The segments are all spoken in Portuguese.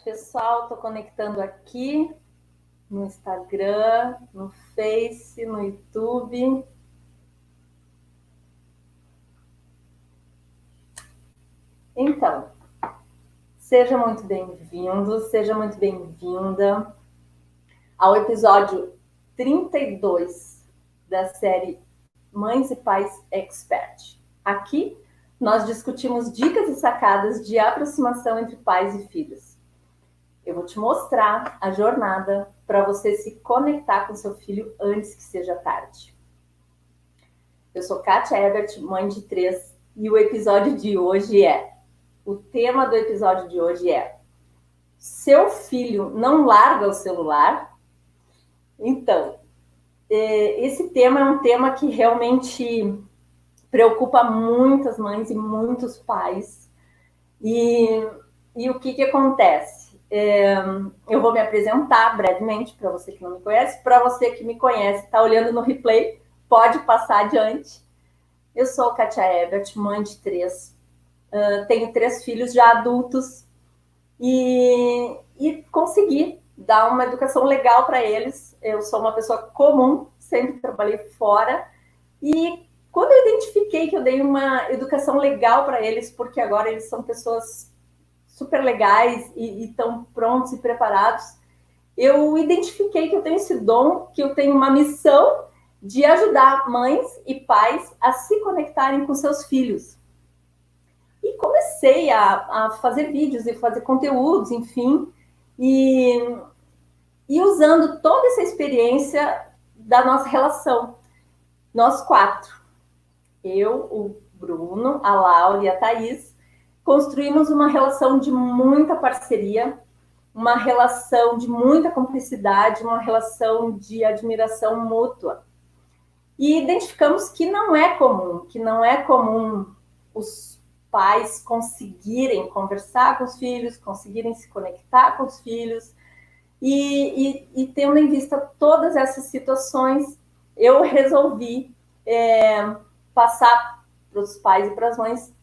pessoal. Estou conectando aqui no Instagram, no Face, no YouTube. Então, seja muito bem-vindo, seja muito bem-vinda ao episódio 32 da série Mães e Pais Expert. Aqui nós discutimos dicas e sacadas de aproximação entre pais e filhos. Eu vou te mostrar a jornada para você se conectar com seu filho antes que seja tarde. Eu sou Kátia Ebert, mãe de 3, e o episódio de hoje o tema do episódio de hoje é: seu filho não larga o celular? Então, esse tema é um tema que realmente preocupa muitas mães e muitos pais. E o que acontece? Eu vou me apresentar brevemente para você que não me conhece. Para você que me conhece, está olhando no replay, pode passar adiante. Eu sou Kátia Ebert, mãe de 3. Tenho 3 filhos já adultos e consegui dar uma educação legal para eles. Eu sou uma pessoa comum, sempre trabalhei fora. E quando eu identifiquei que eu dei uma educação legal para eles, porque agora eles são pessoas super legais e estão prontos e preparados, eu identifiquei que eu tenho esse dom, que eu tenho uma missão de ajudar mães e pais a se conectarem com seus filhos. E comecei a fazer vídeos e fazer conteúdos, enfim, e usando toda essa experiência da nossa relação. Nós 4, eu, o Bruno, a Laura e a Thaís, construímos uma relação de muita parceria, uma relação de muita cumplicidade, uma relação de admiração mútua. E identificamos que não é comum os pais conseguirem conversar com os filhos, conseguirem se conectar com os filhos. E tendo em vista todas essas situações, eu resolvi passar para os pais e para as mães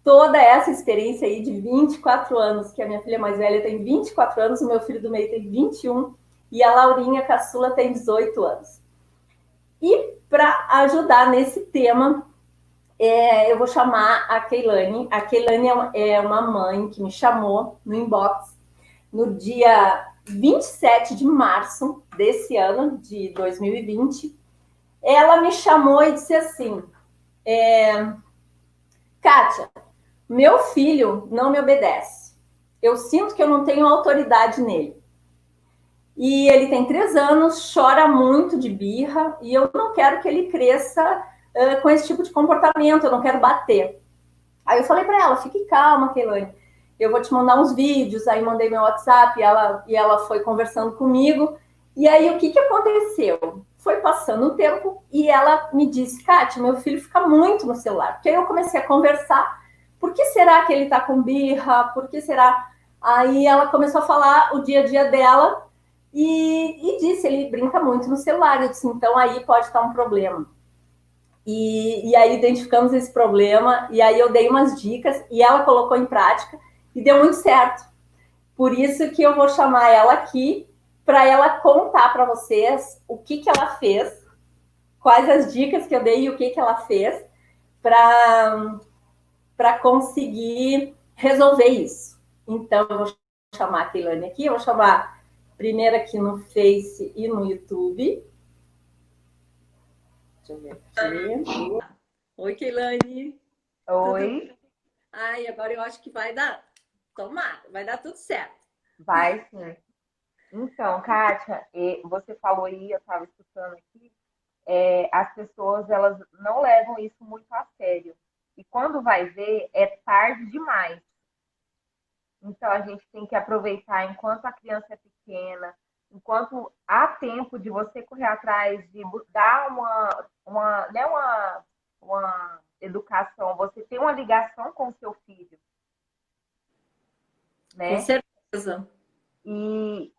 toda essa experiência aí de 24 anos, que a minha filha mais velha tem 24 anos, o meu filho do meio tem 21, e a Laurinha, a caçula, tem 18 anos. E para ajudar nesse tema, eu vou chamar a Keilane. A Keilane é uma mãe que me chamou no inbox no dia 27 de março desse ano, de 2020. Ela me chamou e disse assim: Kátia, meu filho não me obedece. Eu sinto que eu não tenho autoridade nele. E ele tem 3 anos, chora muito de birra, e eu não quero que ele cresça com esse tipo de comportamento, eu não quero bater. Aí eu falei para ela: fique calma, Keilane, eu vou te mandar uns vídeos. Aí mandei meu WhatsApp e ela foi conversando comigo. E aí o que aconteceu? Foi passando o tempo e ela me disse: Kátia, meu filho fica muito no celular. Porque aí eu comecei a conversar. Por que será que ele tá com birra? Por que será? Aí ela começou a falar o dia a dia dela e disse: ele brinca muito no celular. Eu disse: então aí pode estar um problema. E aí identificamos esse problema, e aí eu dei umas dicas, e ela colocou em prática, e deu muito certo. Por isso que eu vou chamar ela aqui, para ela contar para vocês o que ela fez, quais as dicas que eu dei e o que ela fez, para conseguir resolver isso. Então, eu vou chamar a Keilane aqui, eu vou chamar primeiro aqui no Face e no YouTube. Deixa eu ver aqui. Oi, Keilane. Oi, Ai, agora eu acho que vai dar. Tomara, vai dar tudo certo. vai sim. Então, Kátia, você falou aí, eu estava escutando aqui, as pessoas elas não levam isso muito a sério. E quando vai ver, é tarde demais. Então, a gente tem que aproveitar enquanto a criança é pequena, enquanto há tempo de você correr atrás, de dar né, uma educação, você tem uma ligação com o seu filho, Com né? certeza. E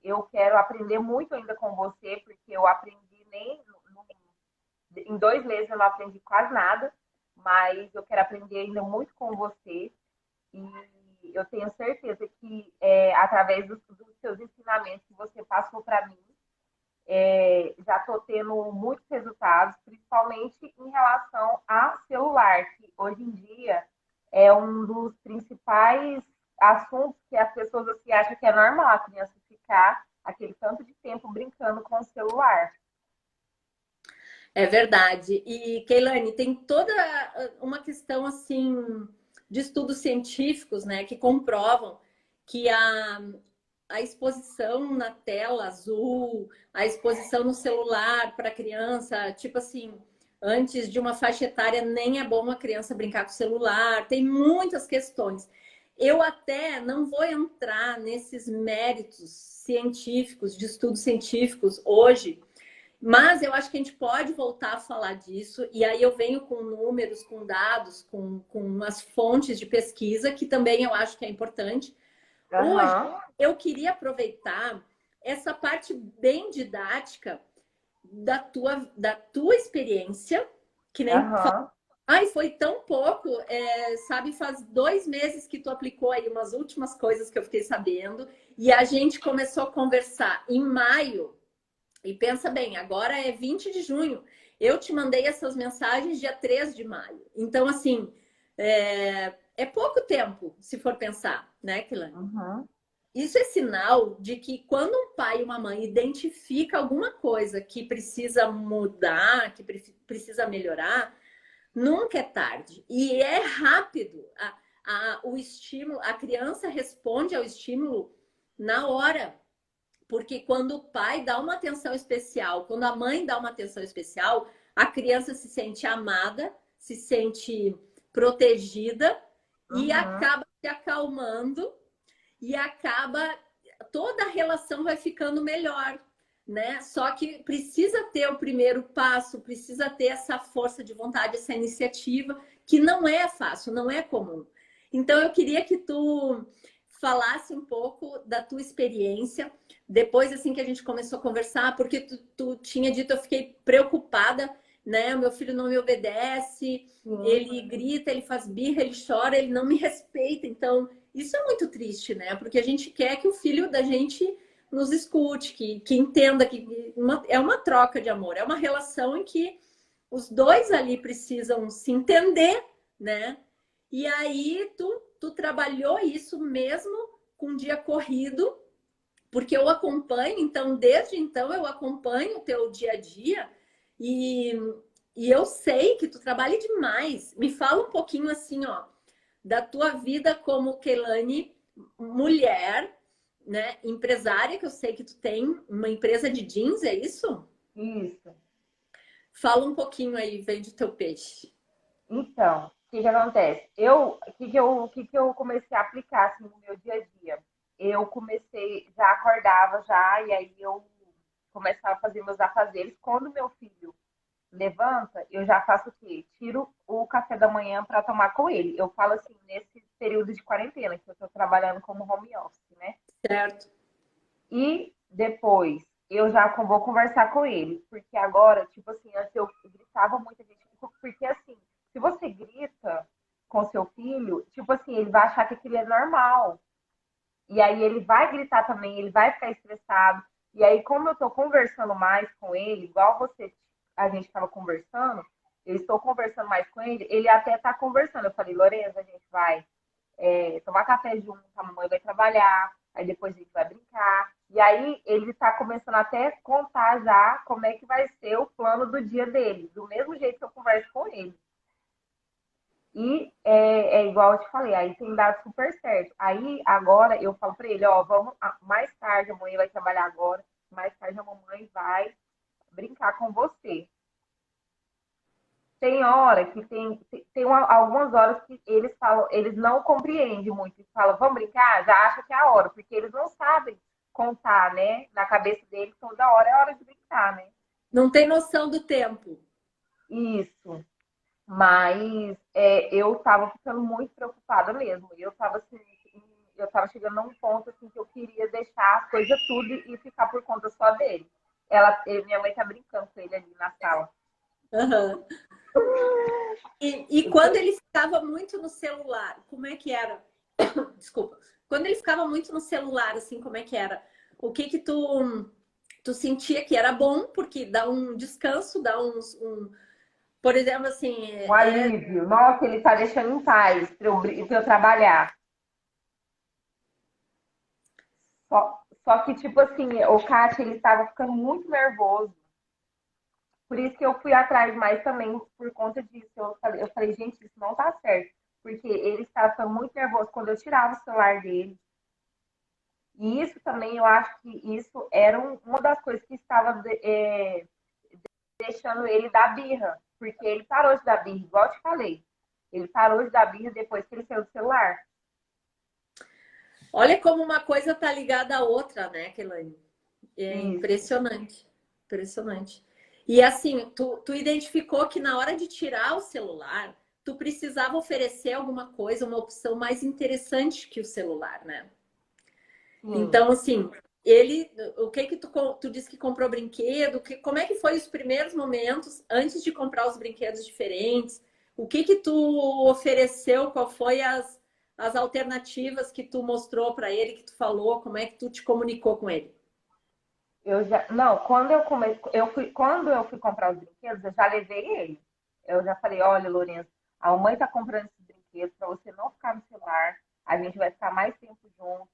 eu quero aprender muito ainda com você, porque eu aprendi em 2 meses eu não aprendi quase nada, mas eu quero aprender ainda muito com você. E eu tenho certeza que através dos seus ensinamentos que você passou para mim, já estou tendo muitos resultados, principalmente em relação a celular, que hoje em dia é um dos principais assuntos que as pessoas assim, acham que é normal a criança ficar aquele tanto de tempo brincando com o celular. É verdade. E, Keilane, tem toda uma questão assim de estudos científicos, né, que comprovam que a exposição na tela azul, a exposição no celular para criança, tipo assim, antes de uma faixa etária, nem é bom a criança brincar com o celular. Tem muitas questões. Eu até não vou entrar nesses méritos científicos, de estudos científicos hoje, mas eu acho que a gente pode voltar a falar disso, e aí eu venho com números, com dados, com umas fontes de pesquisa, que também eu acho que é importante. Hoje, Aham, eu queria aproveitar essa parte bem didática da tua experiência, que nem aham. ai, foi tão pouco, sabe? Faz 2 meses que tu aplicou aí umas últimas coisas que eu fiquei sabendo, e a gente começou a conversar em maio. E pensa bem, agora é 20 de junho. Eu te mandei essas mensagens dia 3 de maio. Então, assim, é pouco tempo, se for pensar, né, Kilane? Uhum. Isso é sinal de que quando um pai e uma mãe identifica alguma coisa que precisa mudar, que precisa melhorar, nunca é tarde. E é rápido. O estímulo, a criança responde ao estímulo na hora. Porque quando o pai dá uma atenção especial, quando a mãe dá uma atenção especial, a criança se sente amada, se sente protegida e Uhum. acaba se acalmando e acaba toda a relação vai ficando melhor, né? Só que precisa ter o primeiro passo, precisa ter essa força de vontade, essa iniciativa, que não é fácil, não é comum. Então eu queria que tu falasse um pouco da tua experiência depois assim que a gente começou a conversar, porque tu tinha dito, eu fiquei preocupada, né? O meu filho não me obedece, Sim. ele grita, ele faz birra, ele chora, ele não me respeita. Então, isso é muito triste, né? Porque a gente quer que o filho da gente nos escute, que entenda que é uma troca de amor, é uma relação em que os dois ali precisam se entender, né? E aí tu trabalhou isso mesmo com um dia corrido, porque eu acompanho, então, desde então eu acompanho o teu dia a dia e, e eu sei que tu trabalha demais. Me fala um pouquinho assim, ó, da tua vida como Keilane, mulher, né, empresária, que eu sei que tu tem uma empresa de jeans, é isso? Isso. Fala um pouquinho aí, vende o teu peixe. Então, o que que acontece? O que que eu comecei a aplicar assim, no meu dia a dia? Eu comecei, já acordava já, e aí eu começava a fazer meus afazeres. Quando meu filho levanta, eu já faço o quê? Tiro o café da manhã para tomar com ele. Eu falo assim, nesse período de quarentena, que eu estou trabalhando como home office, né? Certo? E depois eu já vou conversar com ele, porque agora, tipo assim, antes eu gritava muito, gente, porque assim, se você grita com seu filho, tipo assim, ele vai achar que aquilo é normal. E aí ele vai gritar também, ele vai ficar estressado. E aí, como eu tô conversando mais com ele, igual você, a gente estava conversando, eu estou conversando mais com ele, ele até tá conversando. Eu falei, Lorenzo, a gente vai tomar café junto, a mamãe vai trabalhar, aí depois a gente vai brincar. E aí ele está começando até a contar já como é que vai ser o plano do dia dele, do mesmo jeito que eu converso com ele. E é igual eu te falei, aí tem dado super certo. Aí agora eu falo para ele, ó, vamos mais tarde, a mãe vai trabalhar agora, mais tarde a mamãe vai brincar com você. Tem hora que algumas horas que eles falam, eles não compreendem muito, eles falam, vamos brincar? Já acha que é a hora, porque eles não sabem contar, né? Na cabeça deles, toda hora é hora de brincar, né? Não tem noção do tempo. Isso. Mas eu tava ficando muito preocupada mesmo. Eu tava assim, eu tava chegando num ponto assim que eu queria deixar as coisas tudo e ficar por conta só dele. Minha mãe tá brincando com ele ali na sala. Uhum. E quando ele ficava muito no celular, como é que era? Desculpa. Quando ele ficava muito no celular, assim, como é que era? O que que tu sentia que era bom, porque dá um descanso, dá por exemplo, assim, Um alívio. Nossa, ele tá deixando em paz pra eu trabalhar. Só que, tipo assim, o Kátia, ele tava ficando muito nervoso. Por isso que eu fui atrás mais também por conta disso. Eu falei, gente, isso não tá certo. Porque ele estava ficando muito nervoso quando eu tirava o celular dele. E isso também, eu acho que isso era uma das coisas que estava deixando ele dar birra. Porque ele parou de dar birra, igual eu te falei. Ele parou de dar birra depois que ele saiu do celular. olha como uma coisa tá ligada à outra, né, Kelane? É Isso. impressionante, impressionante. E assim, tu identificou que na hora de tirar o celular, tu precisava oferecer alguma coisa, uma opção mais interessante que o celular, né? Sim. Então, assim, ele, o que que tu disse que comprou brinquedo? Como é que foi os primeiros momentos antes de comprar os brinquedos diferentes? O que que tu ofereceu? Qual foi as alternativas que tu mostrou para ele, que tu falou? Como é que tu te comunicou com ele? Não, quando eu fui comprar os brinquedos, eu já levei ele. Eu já falei, olha, Lourenço, a mamãe tá comprando esses brinquedos para você não ficar no celular, a gente vai ficar mais tempo junto.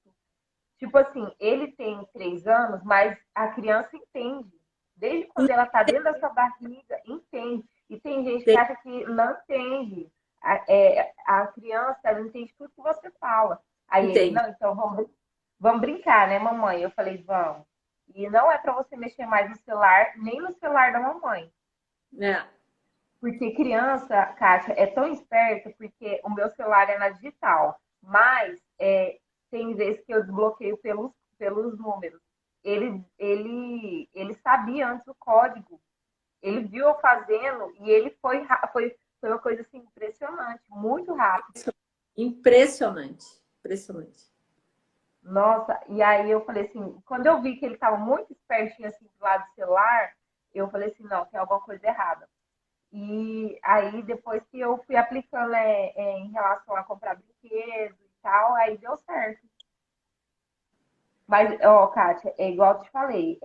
Tipo assim, ele tem 3 anos, mas a criança entende. Desde quando ela tá dentro da sua barriga, entende. E tem gente que acha que não entende. A criança, ela entende tudo que você fala. Aí ele, Entende? não, então vamos brincar, né, mamãe? Eu falei, vamos. E não é para você mexer mais no celular, nem no celular da mamãe. É. Porque criança, Kátia, é tão esperta, porque o meu celular é na digital, mas tem vezes que eu desbloqueio pelos números. Ele sabia antes o código. Ele viu eu fazendo e ele foi uma coisa assim impressionante, muito rápido. Impressionante, impressionante. Nossa, e aí eu falei assim, quando eu vi que ele estava muito espertinho assim do lado do celular, eu falei assim, não, tem alguma coisa errada. E aí, depois que eu fui aplicando em relação a comprar brinquedo e tal, aí deu certo. Mas, ó, Kátia, é igual eu te falei,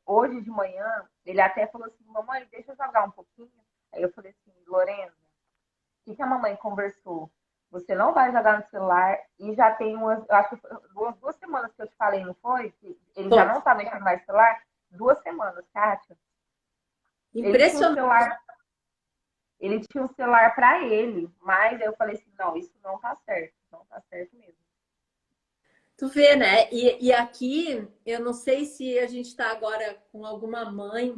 hoje de manhã, ele até falou assim, mamãe, deixa eu jogar um pouquinho. Aí eu falei assim, Lorena, o que a mamãe conversou? Você não vai jogar no celular e já tem eu acho que umas 2 semanas que eu te falei, não foi? Que ele já Foi. não tá mexendo mais no celular? 2 semanas, Kátia. Ele tinha um Impressionante. celular Ele tinha um celular para ele, mas eu falei assim, não, isso não tá certo, não tá certo mesmo. Tu vê, né? E aqui, eu não sei se a gente está agora com alguma mãe,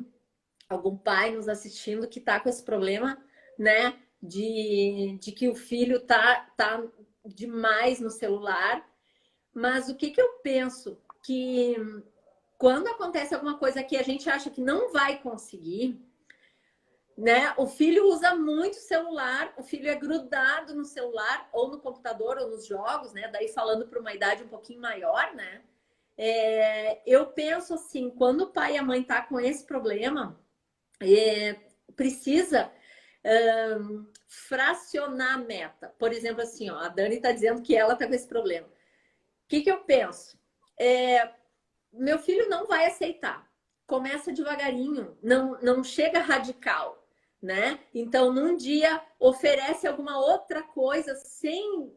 algum pai nos assistindo que está com esse problema, né? De que o filho tá demais no celular. Mas o que que eu penso? Que quando acontece alguma coisa que a gente acha que não vai conseguir, né? O filho usa muito celular, o filho é grudado no celular ou no computador ou nos jogos, né? Daí falando para uma idade um pouquinho maior, né? Eu penso assim, quando o pai e a mãe tá com esse problema, precisa fracionar a meta. Por exemplo, assim, ó, a Dani está dizendo que ela tá com esse problema. O que que eu penso? Meu filho não vai aceitar. Começa devagarinho, não chega radical, né? Então, num dia oferece alguma outra coisa sem,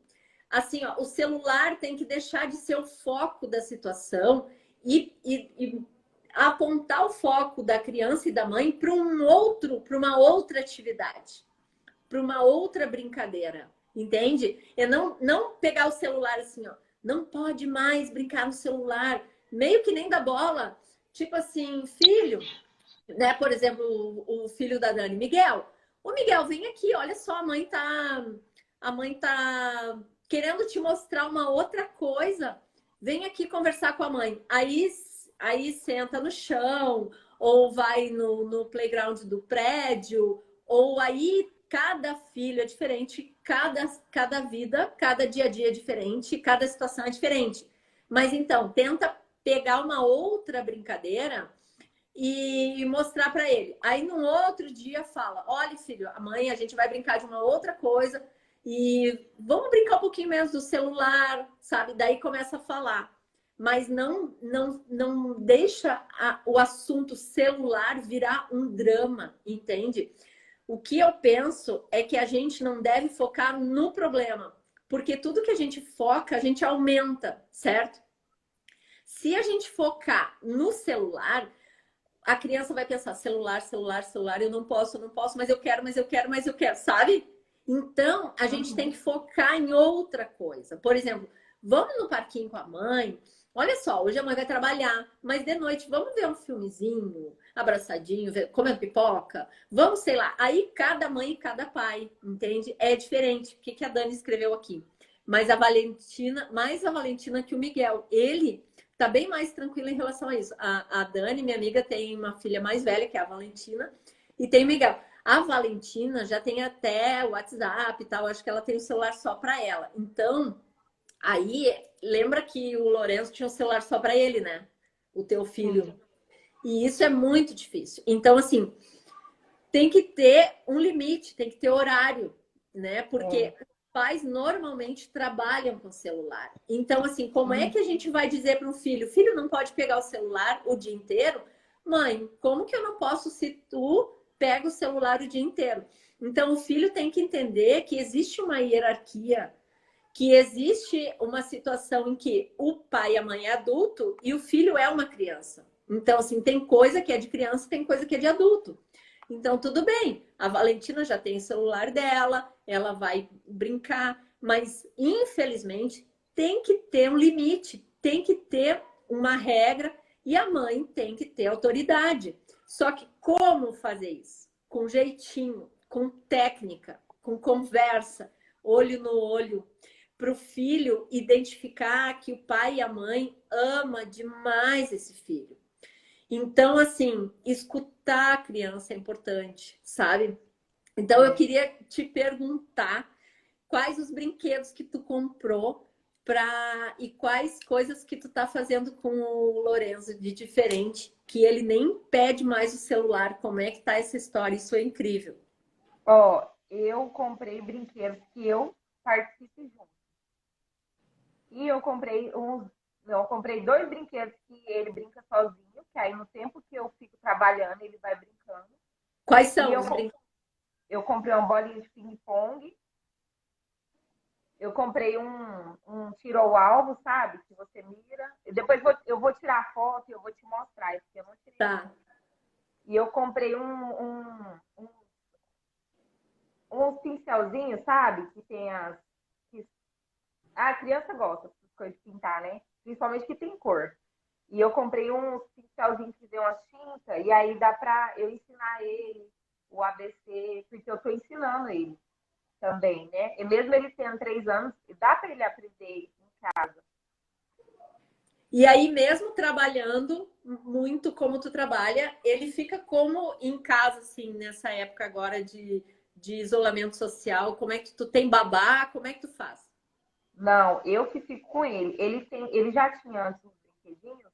assim, ó, o celular tem que deixar de ser o foco da situação e apontar o foco da criança e da mãe para para uma outra atividade, para uma outra brincadeira, entende? É não pegar o celular assim, ó, não pode mais brincar no celular, meio que nem da bola, tipo assim, filho, né? Por exemplo, o filho da Dani, Miguel. O Miguel, vem aqui, olha só, a mãe tá querendo te mostrar uma outra coisa. Vem aqui conversar com a mãe. Aí senta no chão, ou vai no playground do prédio, ou aí cada filho é diferente, cada vida, cada dia a dia é diferente, cada situação é diferente. Mas então, tenta pegar uma outra brincadeira e mostrar para ele. Aí no outro dia fala: olha, filho, a mãe, a gente vai brincar de uma outra coisa. e vamos brincar um pouquinho menos do celular, sabe? Daí começa a falar. Mas não deixa o assunto celular virar um drama, entende? O que eu penso é que a gente não deve focar no problema, porque tudo que a gente foca, a gente aumenta, certo? Se a gente focar no celular, a criança vai pensar celular, celular, celular, eu não posso, mas eu quero, mas eu quero, mas eu quero, sabe? Então, a gente tem que focar em outra coisa. Por exemplo, vamos no parquinho com a mãe. Olha só, hoje a mãe vai trabalhar, mas de noite vamos ver um filmezinho, abraçadinho, comendo pipoca. Vamos, sei lá. Aí cada mãe e cada pai, entende? É diferente. O que que a Dani escreveu aqui? Mas a Valentina, mais a Valentina que o Miguel. Ele tá bem mais tranquila em relação a isso. A Dani, minha amiga, tem uma filha mais velha, que é a Valentina, e tem o Miguel. A Valentina já tem até o WhatsApp e tal, acho que ela tem o celular só para ela. Então, aí, lembra que o Lourenço tinha um celular só para ele, né? O teu filho. Sim. E isso é muito difícil. Então, assim, tem que ter um limite, tem que ter horário, né? Porque É. pais normalmente trabalham com celular. Então, assim, como é Uhum. que a gente vai dizer para um filho, filho não pode pegar o celular o dia inteiro? Mãe, como que eu não posso se tu pega o celular o dia inteiro? Então, o filho tem que entender que existe uma hierarquia, que existe uma situação em que o pai e a mãe é adulto e o filho é uma criança. Então, assim, tem coisa que é de criança, tem coisa que é de adulto. Então, tudo bem. A Valentina já tem o celular dela, ela vai brincar, mas infelizmente tem que ter um limite, tem que ter uma regra e a mãe tem que ter autoridade. Só que como fazer isso? Com jeitinho, com técnica, com conversa, olho no olho, para o filho identificar que o pai e a mãe ama demais esse filho. Então, assim, escutar a criança é importante, sabe? Então, eu É. queria te perguntar quais os brinquedos que tu comprou e quais coisas que tu tá fazendo com o Lorenzo de diferente, que ele nem pede mais o celular. Como é que tá essa história? Isso é incrível. Ó, eu comprei brinquedos que eu participe junto. E eu comprei uns. Não, eu comprei dois brinquedos que ele brinca sozinho, que aí no tempo que eu fico trabalhando, ele vai brincando. Quais E são os brinquedos? eu comprei uma bolinha de ping-pong. Eu comprei um tiro ao alvo, sabe? Que você mira. E depois eu vou tirar foto e eu vou te mostrar, porque eu não tirei Tá, foto. E eu comprei uns pincelzinhos, sabe? Que tem as. Que, a criança gosta dessas coisas de pintar, né? Principalmente que tem cor. E eu comprei uns pincelzinhos que deu uma tinta, e aí dá pra eu ensinar ele o ABC, porque eu tô ensinando ele também, né? E mesmo ele tendo 3 anos, dá para ele aprender em casa. e aí, mesmo trabalhando muito como tu trabalha, ele fica como em casa, assim, nessa época agora de isolamento social? Como é que tu tem babá? Como é que tu faz? Não, eu que fico com ele. Ele já tinha antes uns brinquedinhos,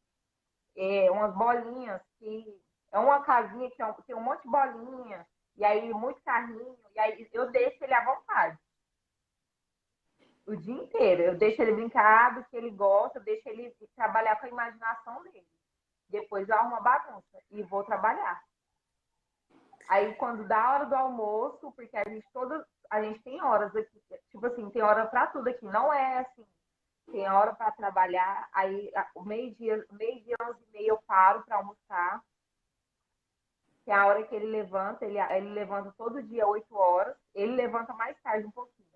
umas bolinhas que é uma casinha que tem um monte de bolinha, e aí muito carrinho, e aí eu deixo ele à vontade o dia inteiro. Eu deixo ele brincar do que ele gosta, eu deixo ele trabalhar com a imaginação dele. Depois eu arrumo a bagunça e vou trabalhar. Aí quando dá a hora do almoço, porque a gente tem horas aqui, tipo assim, tem hora para tudo aqui, não é assim, tem hora para trabalhar, aí o meio-dia, 11h30 eu paro para almoçar, que é a hora que ele levanta, ele levanta todo dia 8 horas, ele levanta mais tarde um pouquinho,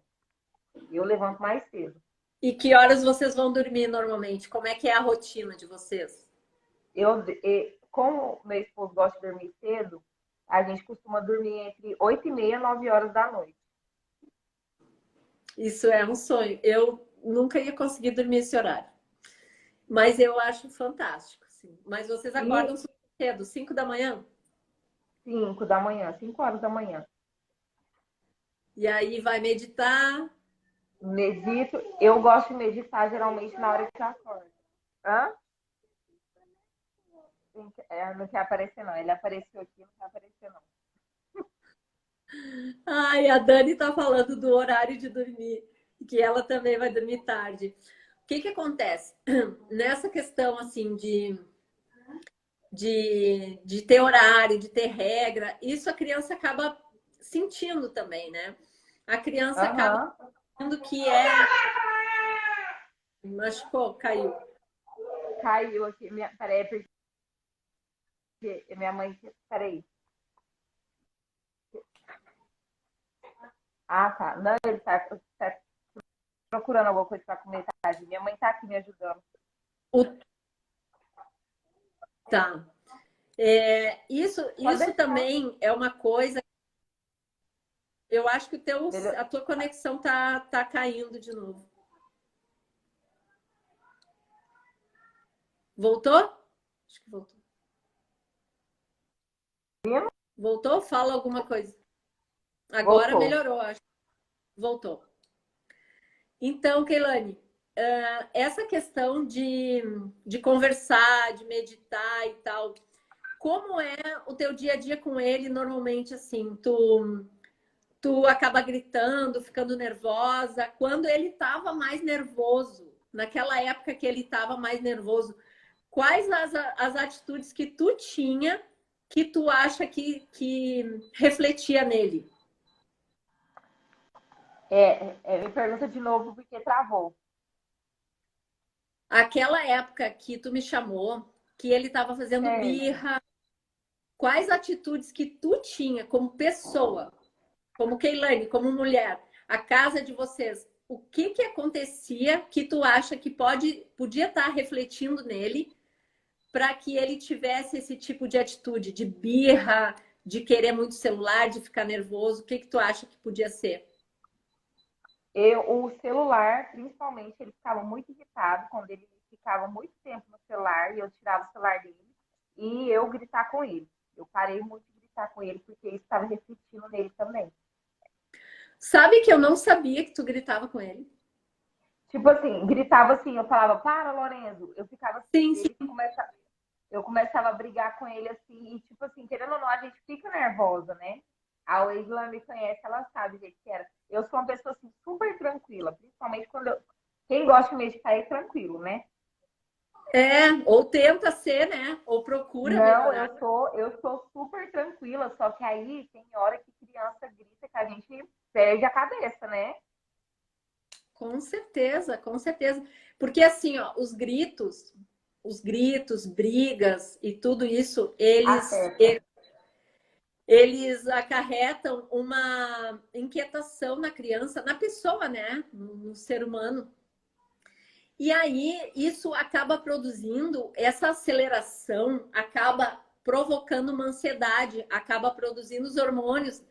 eu levanto mais cedo. E que horas vocês vão dormir normalmente? Como é que é a rotina de vocês? Como meu esposo gosta de dormir cedo, a gente costuma dormir entre 8h30 e 9 horas da noite. Isso é um sonho. Eu nunca ia conseguir dormir esse horário. Mas eu acho fantástico, sim. Mas vocês acordam E super cedo, 5 da manhã? 5 da manhã, 5 horas da manhã. E aí vai meditar. Medito. Eu gosto de meditar geralmente na hora que eu acordo. Hã? Não quer aparecer, não. Ele apareceu aqui, não quer aparecer, não. Ai, a Dani tá falando do horário de dormir, que ela também vai dormir tarde. O que que acontece? Nessa questão, assim, de ter horário, de ter regra, isso a criança acaba sentindo também, né? A criança acaba Aham. sentindo que é... Machucou, caiu. Caiu aqui. Peraí, porque minha mãe. Peraí. Ah, tá. Não, ele tá procurando alguma coisa para comer, tadinho. Minha mãe tá aqui me ajudando. O... Tá. É, Pode isso deixar. também é uma coisa. Eu acho que Melhor. a tua conexão tá caindo de novo. Voltou? Acho que voltou. Voltou? Fala alguma coisa. Agora Voltou. melhorou, acho. Voltou. Então, Keilane, essa questão de conversar, de meditar e tal, como é o teu dia a dia com ele normalmente assim? Tu acaba gritando, ficando nervosa. Quando ele estava mais nervoso, naquela época que ele estava mais nervoso, quais as atitudes que tu tinha que tu acha que refletia nele? Me pergunta de novo porque travou. Aquela época que tu me chamou, que ele estava fazendo Certo. birra, quais atitudes que tu tinha como pessoa, como Keilane, como mulher, a casa de vocês, o que que acontecia que tu acha que podia estar refletindo nele para que ele tivesse esse tipo de atitude de birra, de querer muito celular, de ficar nervoso? O que que tu acha que podia ser? O celular, principalmente, ele ficava muito irritado quando ele ficava muito tempo no celular e eu tirava o celular dele e eu gritar com ele. Eu parei muito de gritar com ele porque isso estava refletindo nele também. Sabe que eu não sabia que tu gritava com ele? Tipo assim, gritava assim, eu falava, para, Lorenzo. Eu ficava assim, Sim, sim. eu começava a brigar com ele assim, e tipo assim, querendo ou não, a gente fica nervosa, né? A Weisla me conhece, ela sabe o jeito que era. Eu sou uma pessoa assim, super tranquila, principalmente quando eu. Quem gosta de meditar é tranquilo, né? É, ou tenta ser, né? Ou procura Não, melhorar. eu sou super tranquila, só que aí tem hora que criança grita que a gente perde a cabeça, né? Com certeza, com certeza. Porque assim, ó, os gritos, brigas e tudo isso, Afeta. eles acarretam uma inquietação na criança, na pessoa, né? No ser humano. E aí isso acaba produzindo essa aceleração, acaba provocando uma ansiedade, acaba produzindo os hormônios,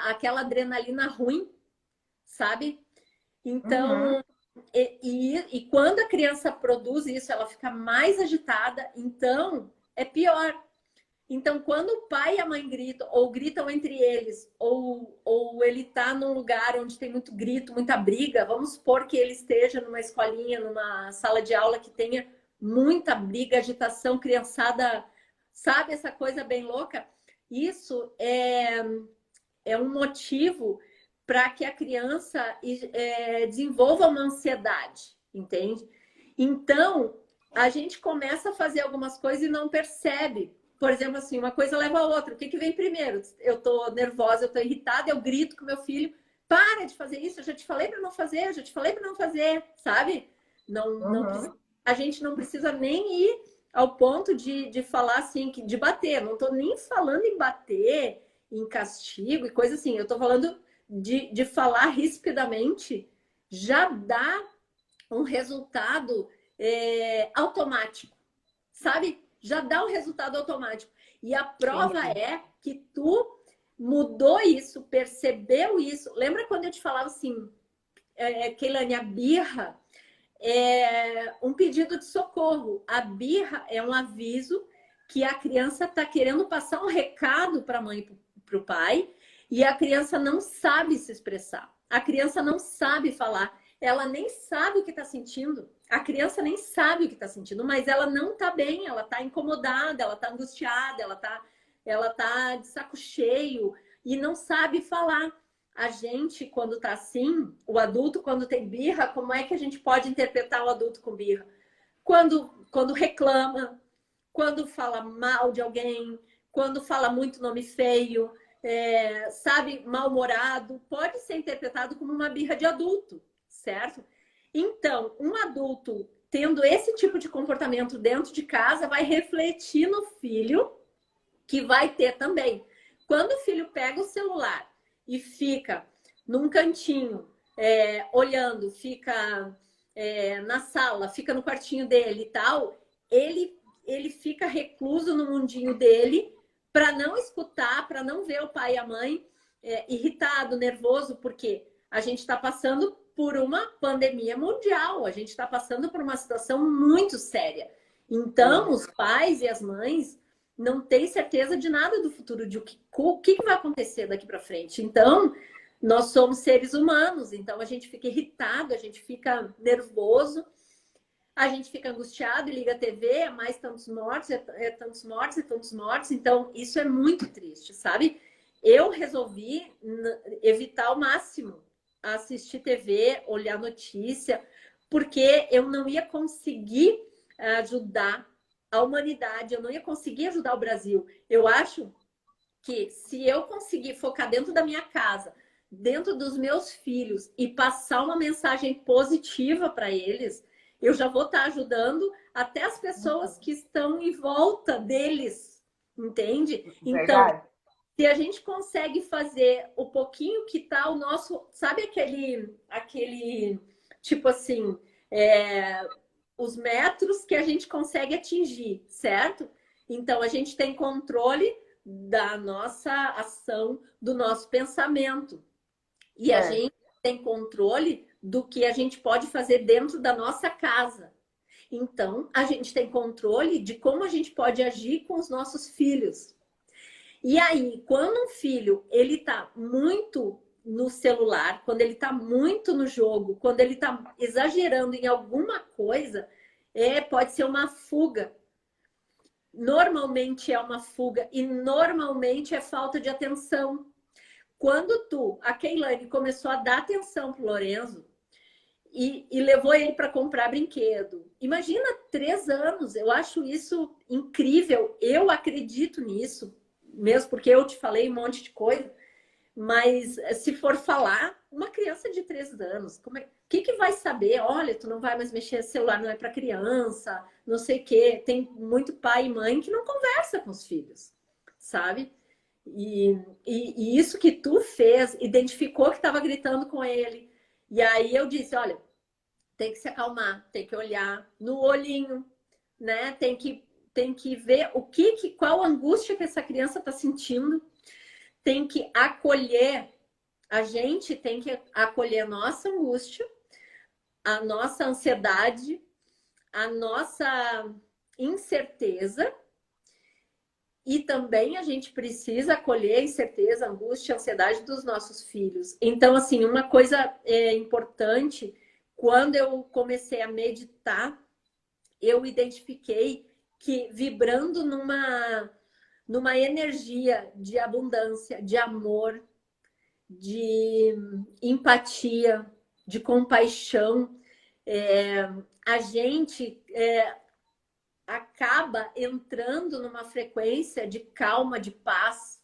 aquela adrenalina ruim, sabe? Uhum. Então, e quando a criança produz isso, ela fica mais agitada, então é pior. Então, quando o pai e a mãe gritam, ou gritam entre eles, ou ele está num lugar onde tem muito grito, muita briga, vamos supor que ele esteja numa escolinha, numa sala de aula que tenha muita briga, agitação, criançada, sabe essa coisa bem louca? Isso é um motivo para que a criança desenvolva uma ansiedade, entende? Então, a gente começa a fazer algumas coisas e não percebe. Por exemplo, assim, uma coisa leva a outra. O que, que vem primeiro? Eu tô nervosa, eu tô irritada, eu grito com meu filho, para de fazer isso, eu já te falei para não fazer, eu já te falei para não fazer, sabe? Não Uhum. a gente não precisa nem ir ao ponto de falar assim, de bater. Não tô nem falando em bater, em castigo e coisa assim. Eu tô falando de falar rispidamente, já dá um resultado automático, sabe? Já dá um resultado automático. E a prova Entendi. é que tu mudou isso, percebeu isso. Lembra quando eu te falava assim, Keilane, a birra é um pedido de socorro. A birra é um aviso que a criança está querendo passar um recado para a mãe e para o pai, e a criança não sabe se expressar. A criança não sabe falar. Ela nem sabe o que está sentindo. A criança nem sabe o que está sentindo, mas ela não está bem, ela está incomodada, ela está angustiada, ela tá de saco cheio. e não sabe falar. A gente, quando tá assim, o adulto, quando tem birra, como é que a gente pode interpretar o adulto com birra? Quando reclama, quando fala mal de alguém, quando fala muito nome feio, sabe, mal-humorado, pode ser interpretado como uma birra de adulto, certo? Então, um adulto tendo esse tipo de comportamento dentro de casa vai refletir no filho, que vai ter também. Quando o filho pega o celular e fica num cantinho, olhando, fica na sala, fica no quartinho dele e tal, ele fica recluso no mundinho dele para não escutar, para não ver o pai e a mãe irritado, nervoso, porque a gente está passando por uma pandemia mundial, a gente está passando por uma situação muito séria. Então, os pais e as mães não têm certeza de nada do futuro, de o que vai acontecer daqui para frente. Então, nós somos seres humanos, então a gente fica irritado, a gente fica nervoso, a gente fica angustiado e liga a TV, é mais tantos mortos, tantos mortos, tantos mortos. Então, isso é muito triste, sabe? Eu resolvi evitar ao máximo assistir TV, olhar notícia, porque eu não ia conseguir ajudar a humanidade, eu não ia conseguir ajudar o Brasil. Eu acho que se eu conseguir focar dentro da minha casa, dentro dos meus filhos e passar uma mensagem positiva para eles, eu já vou estar ajudando até as pessoas que estão em volta deles, entende? Então, se a gente consegue fazer o pouquinho que tá o nosso, sabe aquele tipo assim, os metros que a gente consegue atingir, certo? Então, a gente tem controle da nossa ação, do nosso pensamento. E a gente tem controle do que a gente pode fazer dentro da nossa casa. Então, a gente tem controle de como a gente pode agir com os nossos filhos. E aí, quando um filho, ele tá muito no celular, quando ele tá muito no jogo, quando ele tá exagerando em alguma coisa, pode ser uma fuga. Normalmente é uma fuga e normalmente é falta de atenção. Quando a Keilane, começou a dar atenção pro Lorenzo e levou ele para comprar brinquedo. Imagina, 3 anos, eu acho isso incrível, eu acredito nisso, mesmo porque eu te falei um monte de coisa, mas se for falar, uma criança de 3 anos, o que vai saber? Olha, tu não vai mais mexer no celular, não é para criança, não sei o quê. Tem muito pai e mãe que não conversa com os filhos, sabe? E isso que tu fez, identificou que estava gritando com ele. E aí eu disse, olha, tem que se acalmar, tem que olhar no olhinho, né? Tem que ver qual angústia que essa criança está sentindo. Tem que acolher, a gente tem que acolher a nossa angústia, a nossa ansiedade, a nossa incerteza. E também a gente precisa acolher a incerteza, a angústia, a ansiedade dos nossos filhos. Então, assim, uma coisa importante, quando eu comecei a meditar, eu identifiquei que vibrando numa energia de abundância, de amor, de empatia, de compaixão, a gente acaba entrando numa frequência de calma, de paz.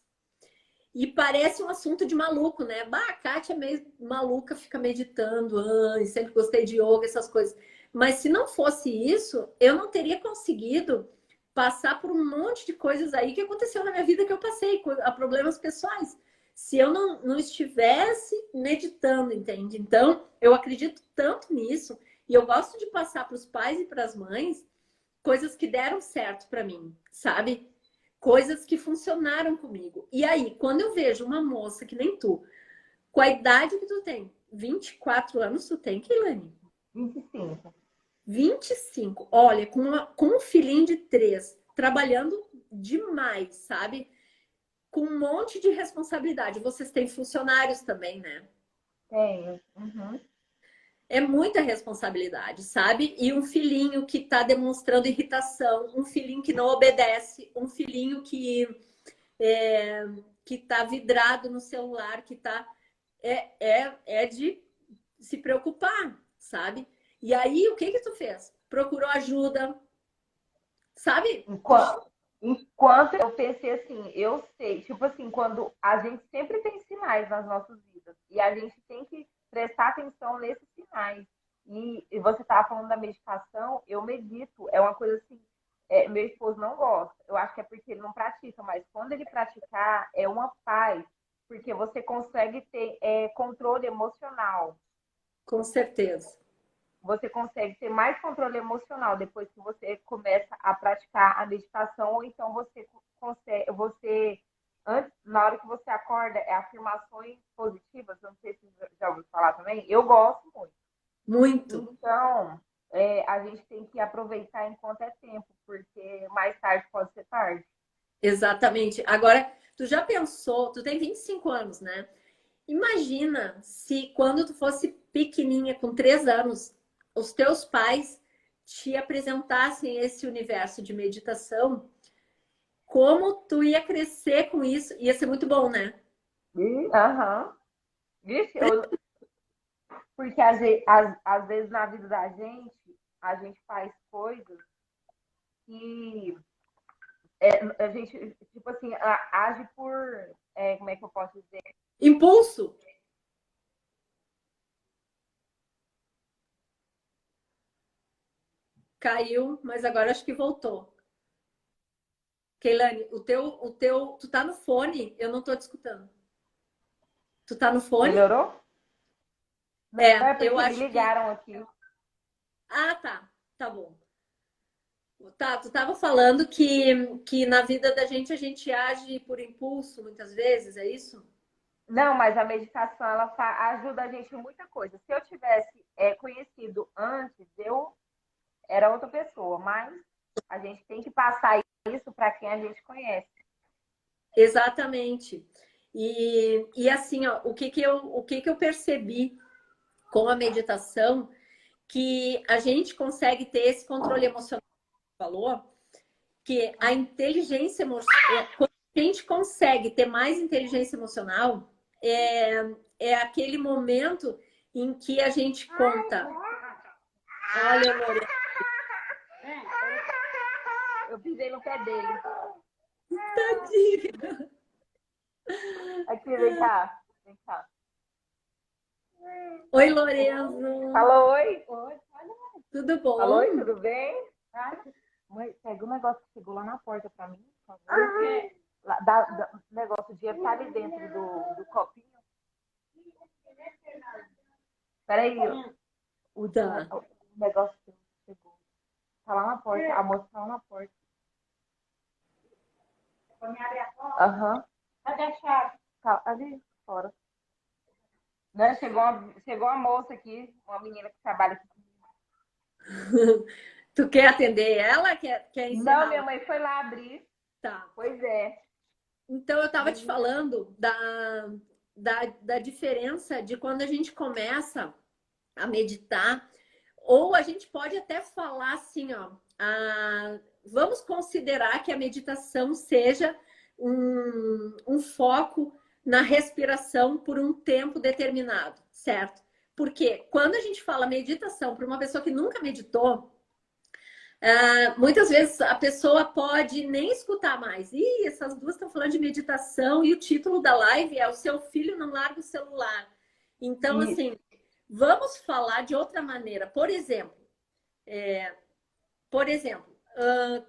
E parece um assunto de maluco, né? A Kátia é meio maluca, fica meditando, sempre gostei de yoga, essas coisas. Mas se não fosse isso, eu não teria conseguido passar por um monte de coisas aí que aconteceu na minha vida que eu passei, a problemas pessoais. Se eu não estivesse meditando, entende? Então, eu acredito tanto nisso e eu gosto de passar para os pais e para as mães coisas que deram certo para mim, sabe? Coisas que funcionaram comigo. E aí, quando eu vejo uma moça que nem tu, com a idade que tu tem, 24 anos tu tem, Keilane? 25. 25. Olha, com um filhinho de 3, trabalhando demais, sabe? Com um monte de responsabilidade. Vocês têm funcionários também, né? Tenho. Uhum. É muita responsabilidade, sabe? E um filhinho que está demonstrando irritação, um filhinho que não obedece, um filhinho que que tá vidrado no celular, que tá é de se preocupar, sabe? E aí, o que que tu fez? Procurou ajuda, sabe? Enquanto eu pensei assim, eu sei, tipo assim, quando a gente sempre tem sinais nas nossas vidas e a gente tem que prestar atenção nesses sinais. E você estava falando da meditação, eu medito, é uma coisa assim, meu esposo não gosta, eu acho que é porque ele não pratica, mas quando ele praticar, é uma paz, porque você consegue ter controle emocional. Com certeza. Você consegue ter mais controle emocional depois que você começa a praticar a meditação, ou então você consegue, antes, na hora que você acorda, afirmações positivas, eu não sei se você já ouviu falar também, eu gosto muito. Muito. Então, a gente tem que aproveitar enquanto é tempo, porque mais tarde pode ser tarde. Exatamente. Agora, tu já pensou, tu tem 25 anos, né? Imagina se quando tu fosse pequenininha, com 3 anos, os teus pais te apresentassem esse universo de meditação, como tu ia crescer com isso? Ia ser muito bom, né? Aham. Vixe, porque às vezes na vida da gente, a gente faz coisas que a gente, tipo assim, age por, como é que eu posso dizer? Impulso. Caiu, mas agora acho que voltou. Keilane, tu tá no fone? Eu não tô te escutando. Tu tá no fone? Melhorou? Não, é Eu porque me acho que. ligaram aqui. Ah, tá. Tá bom. Tá, tu tava falando que na vida da gente a gente age por impulso muitas vezes, é isso? Não, mas a meditação ela ajuda a gente em muita coisa. Se eu tivesse conhecido antes, eu era outra pessoa, mas a gente tem que passar isso para quem a gente conhece. Exatamente. E assim, ó, o que que eu percebi com a meditação, que a gente consegue ter esse controle emocional que falou, que a inteligência emocional, quando a gente consegue ter mais inteligência emocional, é aquele momento em que a gente conta. Olha, Lorena. Eu pisei no pé dele. Tadinho. Aqui, vem cá. Vem cá. Oi, Lorenzo. Falou oi? Tudo bom? Falou oi, tudo bem? Mãe, pega um negócio que chegou lá na porta para mim, por favor. Negócio, o dinheiro tá ali dentro do copinho. Peraí, Tá. o negócio chegou. Tá lá na porta, a moça tá lá na porta. Aham. Cadê a chave? Tá ali fora. Né? Chegou uma moça aqui, uma menina que trabalha aqui comigo. Tu quer atender ela? Quer encerrar? Não, minha mãe foi lá abrir. Tá. Pois é. Então, eu estava te falando da diferença de quando a gente começa a meditar, ou a gente pode até falar assim, ó, vamos considerar que a meditação seja um foco na respiração por um tempo determinado, certo? Porque quando a gente fala meditação para uma pessoa que nunca meditou, muitas vezes a pessoa pode nem escutar mais. Ih, essas duas estão falando de meditação e o título da live é O Seu Filho Não Larga o Celular. Então, assim, vamos falar de outra maneira. Por exemplo,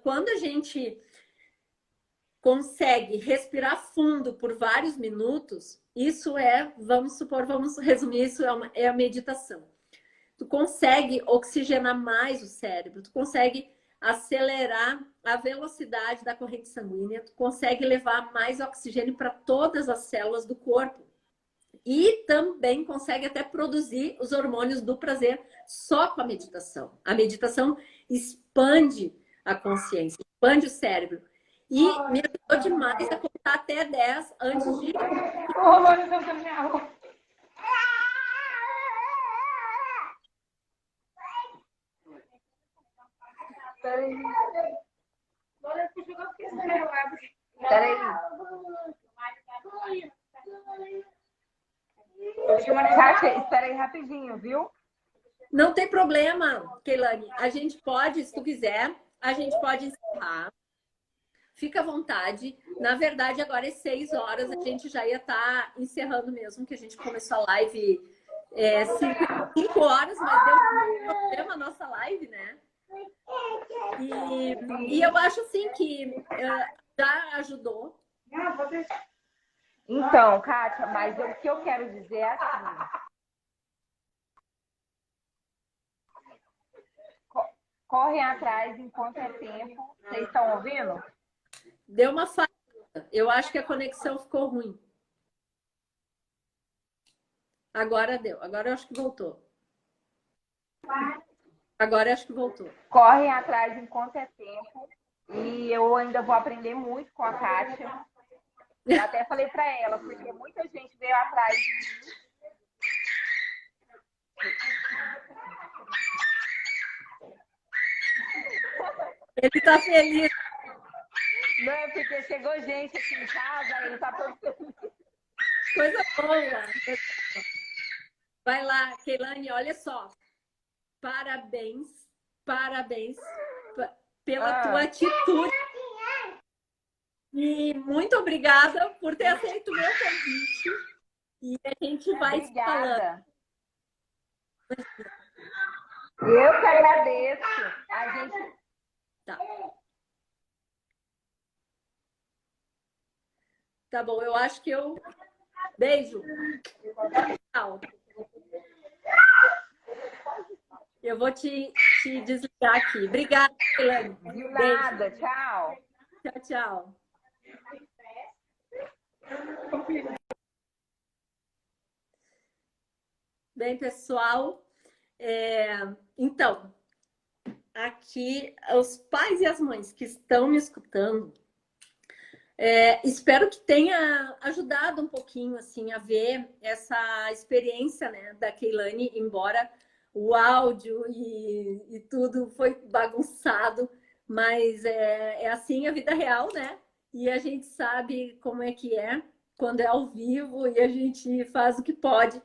quando a gente consegue respirar fundo por vários minutos, isso vamos resumir, isso é a meditação. Tu consegue oxigenar mais o cérebro, tu consegue acelerar a velocidade da corrente sanguínea, tu consegue levar mais oxigênio para todas as células do corpo. E também consegue até produzir os hormônios do prazer só com a meditação. A meditação expande a consciência, expande o cérebro. E me ajudou demais a contar até 10 antes de. Peraí. Kátia, espera aí rapidinho, viu? Não tem problema, Keilane. A gente pode, se tu quiser, a gente pode encerrar. Fica à vontade. Na verdade, agora é 6 horas, a gente já ia estar encerrando mesmo, que a gente começou a live 5 horas, mas deu problema a nossa live, né? E eu acho assim que já ajudou. Então, Kátia, mas o que eu quero dizer é assim. Correm atrás enquanto é tempo. Vocês estão ouvindo? Deu uma falha. Eu acho que a conexão ficou ruim. Agora deu. Agora eu acho que voltou. Agora eu acho que voltou. Correm atrás enquanto é tempo. E eu ainda vou aprender muito com a Kátia. Eu até falei para ela, porque muita gente veio atrás de mim. Ele tá feliz. Não, é porque chegou gente aqui em casa, ele tá todo feliz. Coisa boa. Vai lá, Keilane, olha só. Parabéns, parabéns pela tua atitude. E muito obrigada por ter aceito o meu convite. E a gente vai se falando. Eu que agradeço. A gente... Tá. Tá bom, eu acho que eu... Beijo. Tchau. Eu vou te desligar aqui. Obrigada, Keilane. De nada, tchau. Tchau, tchau. Bem, pessoal, então, aqui, os pais e as mães que estão me escutando, espero que tenha ajudado um pouquinho, assim, a ver essa experiência, né, da Keilane, embora o áudio e tudo foi bagunçado, mas é assim a vida real, né? E a gente sabe como é que é quando é ao vivo e a gente faz o que pode.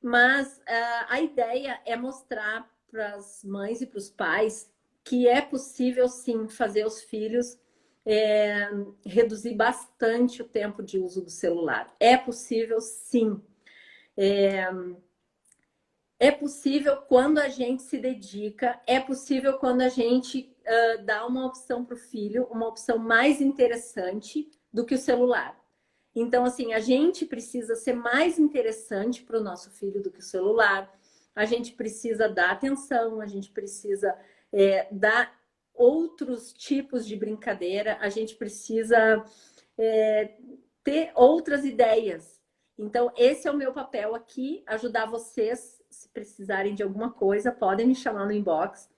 Mas a ideia é mostrar para as mães e para os pais que é possível, sim, fazer os filhos reduzir bastante o tempo de uso do celular. É possível, sim. É possível quando a gente se dedica, é possível quando a gente dá uma opção para o filho, uma opção mais interessante do que o celular. Então, assim, a gente precisa ser mais interessante para o nosso filho do que o celular. A gente precisa dar atenção, a gente precisa dar outros tipos de brincadeira, a gente precisa ter outras ideias. Então, esse é o meu papel aqui, ajudar vocês, se precisarem de alguma coisa, podem me chamar no inbox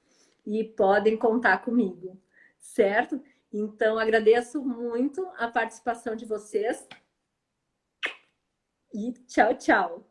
e podem contar comigo, certo? Então, agradeço muito a participação de vocês. E tchau, tchau.